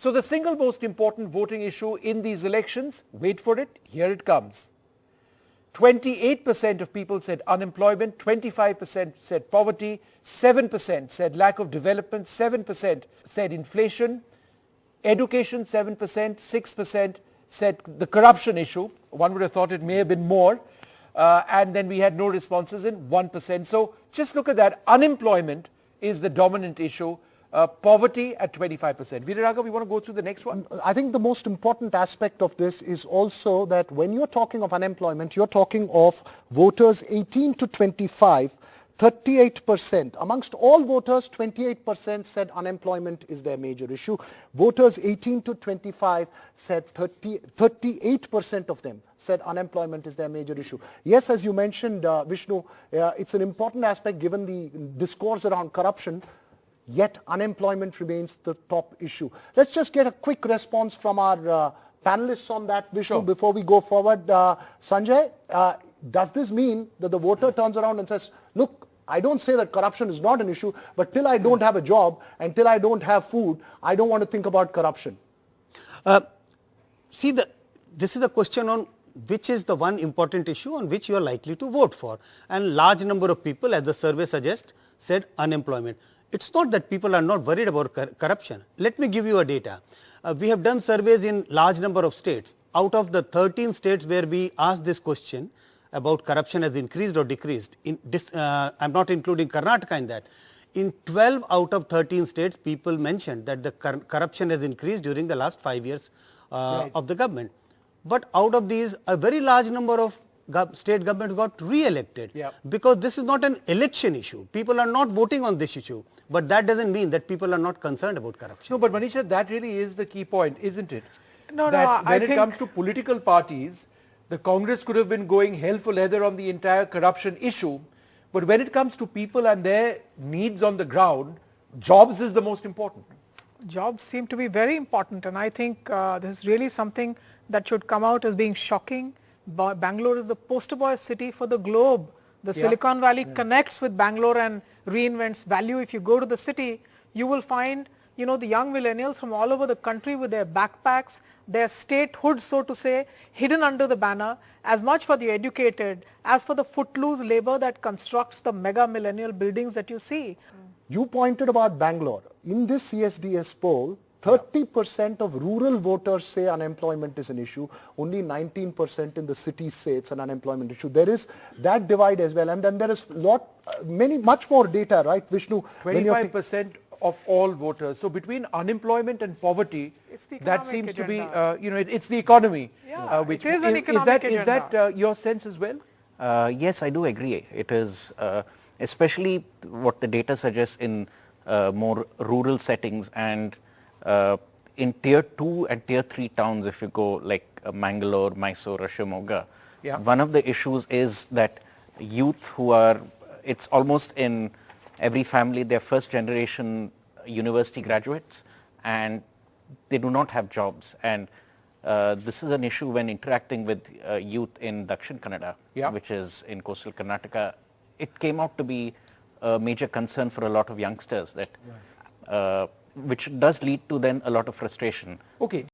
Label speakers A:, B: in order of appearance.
A: So the single most important voting issue in these elections, wait for it, here it comes. 28% of people said unemployment, 25% said poverty, 7% said lack of development, 7% said inflation, education 7%, 6% said the corruption issue. One would have thought it may have been more. And then we had no responses in 1%. So just look at that. Unemployment is the dominant issue. Poverty at 25%. Veeraraghav, we want to go through the next one?
B: I think the most important aspect of this is also that when you're talking of unemployment, you're talking of voters 18 to 25, 38%. Amongst all voters, 28% said unemployment is their major issue. Voters 18 to 25 said 38% of them said unemployment is their major issue. Yes, as you mentioned, Vishnu, it's an important aspect given the discourse around corruption. Yet unemployment remains the top issue. Let's just get a quick response from our panelists on that, Vishnu, sure, before we go forward. Sanjay, does this mean that the voter turns around and says, look, I don't say that corruption is not an issue, but till I don't have a job and till I don't have food, I don't want to think about corruption?
C: This is a question on which is the one important issue on which you are likely to vote for. And large number of people, as the survey suggests, said unemployment. It's not that people are not worried about corruption. Let me give you a data. We have done surveys in large number of states. Out of the 13 states where we asked this question about corruption has increased or decreased, I'm not including Karnataka in that. In 12 out of 13 states, people mentioned that the corruption has increased during the last 5 years of the government. But out of these, a very large number of state governments got re-elected because this is not an election issue. People are not voting on this issue. But that doesn't mean that people are not concerned about corruption.
A: No, but Manisha, that really is the key point, isn't it?
D: No,
A: that when it comes to political parties, the Congress could have been going hell for leather on the entire corruption issue. But when it comes to people and their needs on the ground, jobs is the most important.
D: Jobs seem to be very important. And I think this is really something that should come out as being shocking. Bangalore is the poster boy city for the globe. The Silicon Valley connects with Bangalore and reinvents value. If you go to the city, you will find, the young millennials from all over the country with their backpacks, their statehood, so to say, hidden under the banner, as much for the educated as for the footloose labor that constructs the mega millennial buildings that you see.
B: You pointed about Bangalore. In this CSDS poll, 30% of rural voters say unemployment is an issue. Only 19% in the cities say it's an unemployment issue. There is that divide as well. And then there is much more data, right, Vishnu?
A: 25% of all voters. So between unemployment and poverty, that seems
D: agenda.
A: to be, it's the economy.
D: Yeah,
A: which
D: it is an economic agenda.
A: Is that your sense as well?
E: Yes, I do agree. It is, especially what the data suggests in more rural settings and in tier 2 and tier 3 towns, if you go like Mangalore, Mysore or Shimoga, one of the issues is that youth who are, it's almost in every family, they're first generation university graduates and they do not have jobs. And this is an issue when interacting with youth in Dakshin Kannada, which is in coastal Karnataka. It came out to be a major concern for a lot of youngsters that which does lead to then a lot of frustration.
A: Okay.